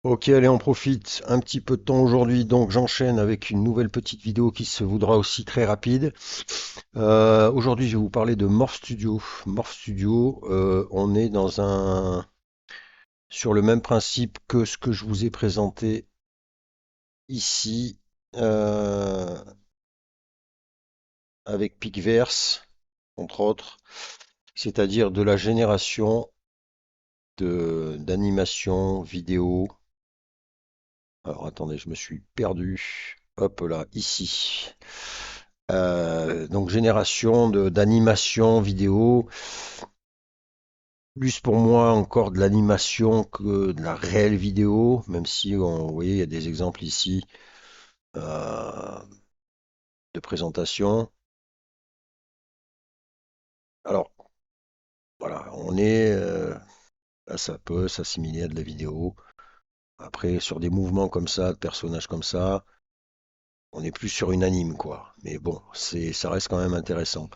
Ok, allez, on profite un petit peu de temps aujourd'hui, donc j'enchaîne avec une nouvelle petite vidéo qui se voudra aussi très rapide. Aujourd'hui, je vais vous parler de Morph Studio. Morph Studio, on est sur le même principe que ce que je vous ai présenté ici, euh, avec Picverse, entre autres, c'est-à-dire de la génération d'animation vidéo. Alors attendez, je me suis perdu. Hop là, ici. Donc génération d'animation vidéo, plus pour moi encore de l'animation que de la réelle vidéo, même si vous voyez, il y a des exemples ici euh, de présentation. Alors voilà, là ça peut s'assimiler à de la vidéo. Après, sur des mouvements comme ça, de personnages comme ça, on est plus sur une anime quoi. Mais bon, ça reste quand même intéressant.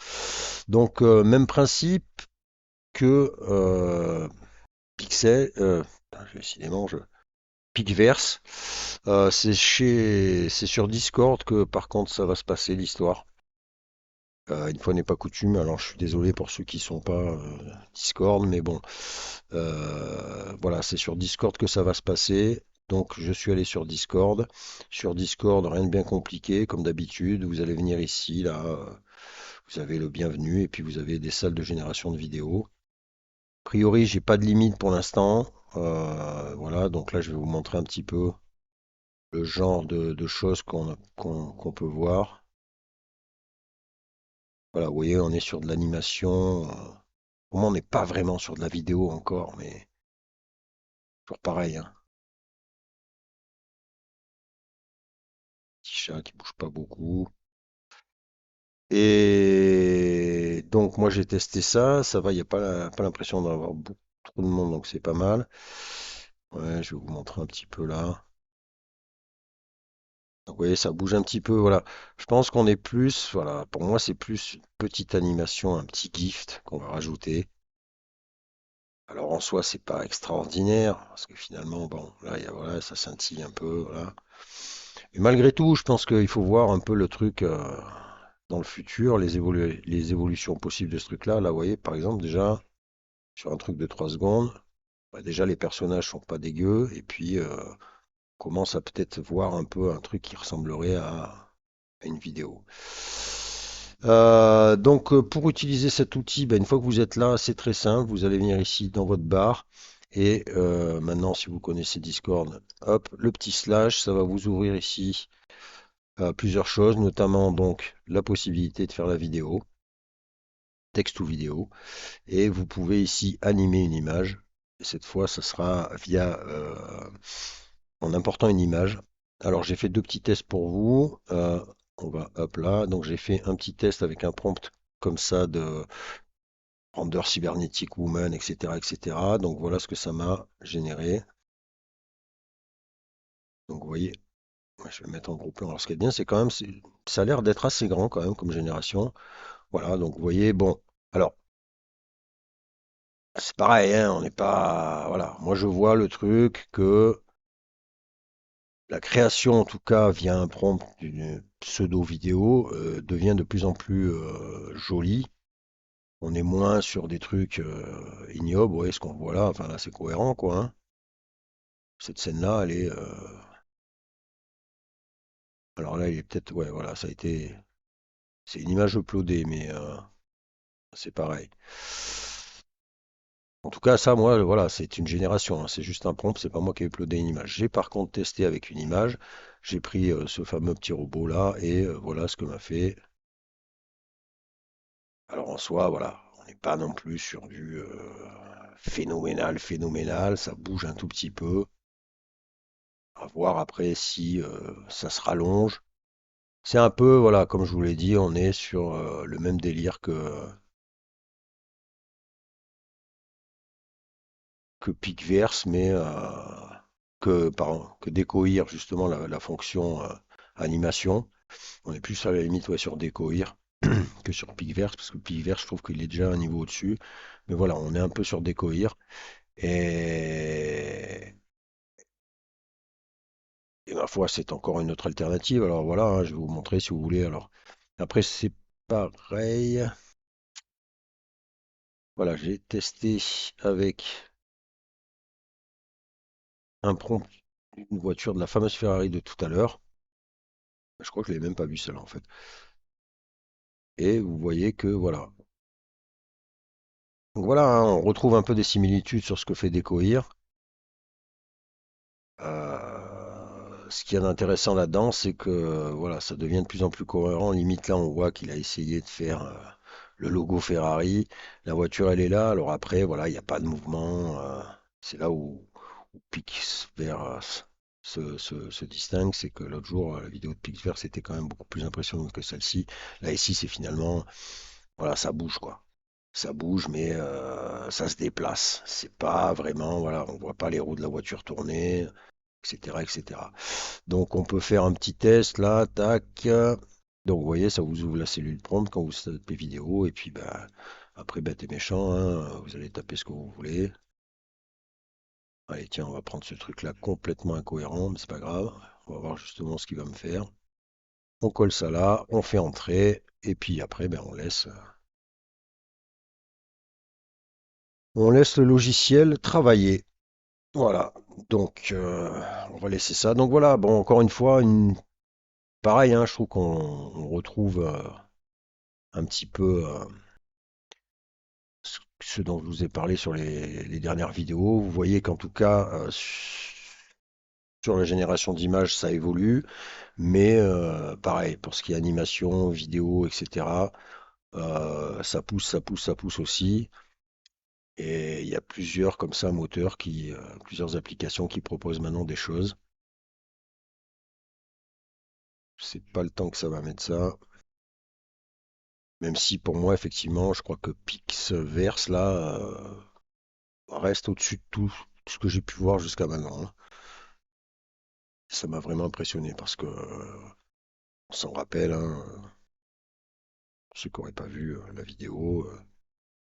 Donc même principe que Pixel, décidément, Picverse. C'est sur Discord que par contre ça va se passer l'histoire. Une fois n'est pas coutume, alors je suis désolé pour ceux qui sont pas Discord, mais bon, voilà, c'est sur Discord que ça va se passer. Donc je suis allé sur Discord. Sur Discord, rien de bien compliqué, comme d'habitude. Vous allez venir ici, là, vous avez le bienvenu, et puis vous avez des salles de génération de vidéos. A priori, j'ai pas de limite pour l'instant. Voilà, donc là je vais vous montrer un petit peu le genre de choses qu'on peut voir. Voilà, vous voyez, on est sur de l'animation. Pour moi, on n'est pas vraiment sur de la vidéo encore, mais toujours pareil, hein. Petit chat qui bouge pas beaucoup. Et donc, moi, j'ai testé ça. Ça va, il n'y a pas l'impression d'avoir beaucoup trop de monde, donc c'est pas mal. Ouais, je vais vous montrer un petit peu là. Donc, vous voyez, ça bouge un petit peu. Voilà. Je pense qu'on est plus, voilà, pour moi, c'est plus une petite animation, un petit gift qu'on va rajouter. Alors en soi, c'est pas extraordinaire, parce que finalement, bon, là, voilà, ça scintille un peu, voilà. Et malgré tout, je pense qu'il faut voir un peu le truc dans le futur, les évolutions possibles de ce truc-là. Là, vous voyez, par exemple, déjà, sur un truc de 3 secondes, bah, déjà, les personnages sont pas dégueux, et puis, on commence à peut-être voir un peu un truc qui ressemblerait à une vidéo. Donc, pour utiliser cet outil, ben, une fois que vous êtes là, c'est très simple. Vous allez venir ici dans votre barre. Et maintenant, si vous connaissez Discord, hop, le petit slash, ça va vous ouvrir ici plusieurs choses, notamment donc la possibilité de faire la vidéo, texte ou vidéo. Et vous pouvez ici animer une image. Et cette fois, ça sera via en important une image. Alors, j'ai fait deux petits tests pour vous. On va hop là. Donc, j'ai fait un petit test avec un prompt comme ça de Render Cybernetic Woman, etc., etc. Donc voilà ce que ça m'a généré. Donc vous voyez, ouais, je vais le mettre en gros plan. Alors ce qui est bien, c'est quand même, ça a l'air d'être assez grand quand même comme génération. Voilà, donc vous voyez, bon, alors c'est pareil, hein, on n'est pas, voilà, moi je vois le truc que la création, en tout cas via un prompt d'une pseudo vidéo, devient de plus en plus jolie. On est moins sur des trucs ignobles, vous voyez ce qu'on voit là, enfin là c'est cohérent quoi, hein. Cette scène-là, elle est, alors là, il est peut-être, ouais, voilà, ça a été, c'est une image uploadée, mais c'est pareil. En tout cas, ça, moi, voilà, c'est une génération, hein, c'est juste un prompt, c'est pas moi qui ai uploadé une image. J'ai par contre testé avec une image, j'ai pris ce fameux petit robot là, et voilà ce que m'a fait. Alors en soi, voilà, on n'est pas non plus sur du phénoménal, phénoménal, ça bouge un tout petit peu. À voir après si ça se rallonge. C'est un peu, voilà, comme je vous l'ai dit, on est sur le même délire que Picverse, mais pardon, que Decoir, justement, la fonction animation. On est plus à la limite ouais, sur Decoir que sur Picverse, parce que Picverse, je trouve qu'il est déjà un niveau au-dessus. Mais voilà, on est un peu sur Decoir. Et ma foi, c'est encore une autre alternative. Alors voilà, hein, je vais vous montrer si vous voulez. Alors après, c'est pareil. Voilà, j'ai testé avec un prompt, une voiture de la fameuse Ferrari de tout à l'heure. Je crois que je l'ai même pas vue celle-là en fait. Et vous voyez que voilà. Donc voilà, hein, on retrouve un peu des similitudes sur ce que fait Decoir. Ce qu'il y a d'intéressant là-dedans, c'est que voilà, ça devient de plus en plus cohérent. Limite là, on voit qu'il a essayé de faire le logo Ferrari. La voiture, elle est là. Alors après, voilà, il n'y a pas de mouvement. C'est là où Pixver se distingue. C'est que l'autre jour, la vidéo de Pixver, c'était quand même beaucoup plus impressionnante que celle-ci. Là, ici, c'est finalement, voilà, ça bouge quoi. Ça bouge, mais ça se déplace. C'est pas vraiment, voilà, on voit pas les roues de la voiture tourner, etc., etc. Donc on peut faire un petit test là, tac. Donc vous voyez, ça vous ouvre la cellule prompt quand vous tapez vidéo, et puis bah, après bête et méchant, hein, vous allez taper ce que vous voulez. Allez, tiens, on va prendre ce truc-là complètement incohérent, mais c'est pas grave. On va voir justement ce qu'il va me faire. On colle ça là, on fait entrer, et puis après, ben, on laisse le logiciel travailler. Voilà, donc on va laisser ça. Donc voilà, bon, encore une fois, pareil, hein, je trouve qu'on retrouve un petit peu ce dont je vous ai parlé sur les dernières vidéos. Vous voyez qu'en tout cas, sur la génération d'images, ça évolue, mais pareil, pour ce qui est animation, vidéo, etc., ça pousse, ça pousse, ça pousse aussi. Et il y a plusieurs comme ça moteurs plusieurs applications qui proposent maintenant des choses. C'est pas le temps que ça va mettre ça. Même si pour moi, effectivement, je crois que Pixverse là reste au-dessus de tout ce que j'ai pu voir jusqu'à maintenant, hein. Ça m'a vraiment impressionné parce que on s'en rappelle, hein, ceux qui n'auraient pas vu la vidéo.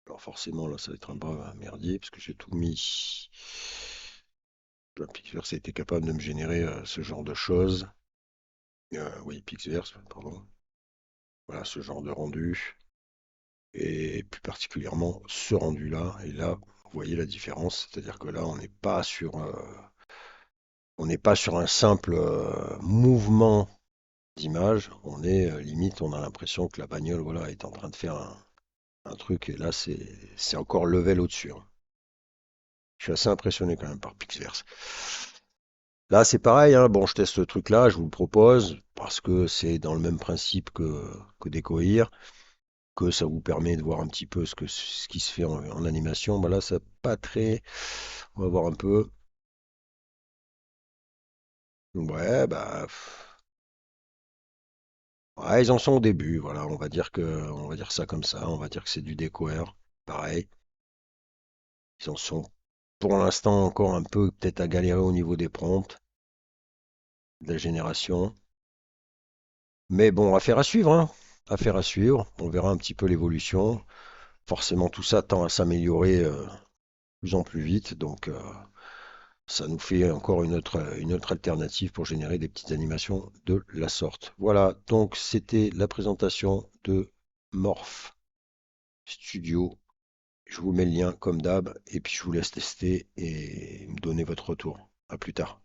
Alors forcément, là, ça va être un bras merdier parce que j'ai tout mis. Pixverse a été capable de me générer ce genre de choses. Oui, Pixverse, pardon. Voilà, ce genre de rendu. Et plus particulièrement ce rendu-là. Et là, vous voyez la différence. C'est-à-dire que là, on n'est pas sur un simple mouvement d'image. On est limite, on a l'impression que la bagnole, voilà, est en train de faire un truc. Et là, c'est encore level au-dessus, hein. Je suis assez impressionné quand même par Pixverse. Là, c'est pareil, hein. Bon, je teste ce truc-là, je vous le propose parce que c'est dans le même principe que Decoir, que ça vous permet de voir un petit peu ce qui se fait en animation. Bah là, ça pas très. On va voir un peu. Ouais, bah. Ouais, ils en sont au début, voilà. On va dire ça comme ça. On va dire que c'est du Decoder. Pareil. Ils en sont pour l'instant encore un peu peut-être à galérer au niveau des prompts, de la génération. Mais bon, affaire à suivre, hein. Affaire à suivre. On verra un petit peu l'évolution. Forcément, tout ça tend à s'améliorer de plus en plus vite. Donc, ça nous fait encore une autre alternative pour générer des petites animations de la sorte. Voilà, donc c'était la présentation de Morph Studio. Je vous mets le lien comme d'hab et puis je vous laisse tester et me donner votre retour. À plus tard.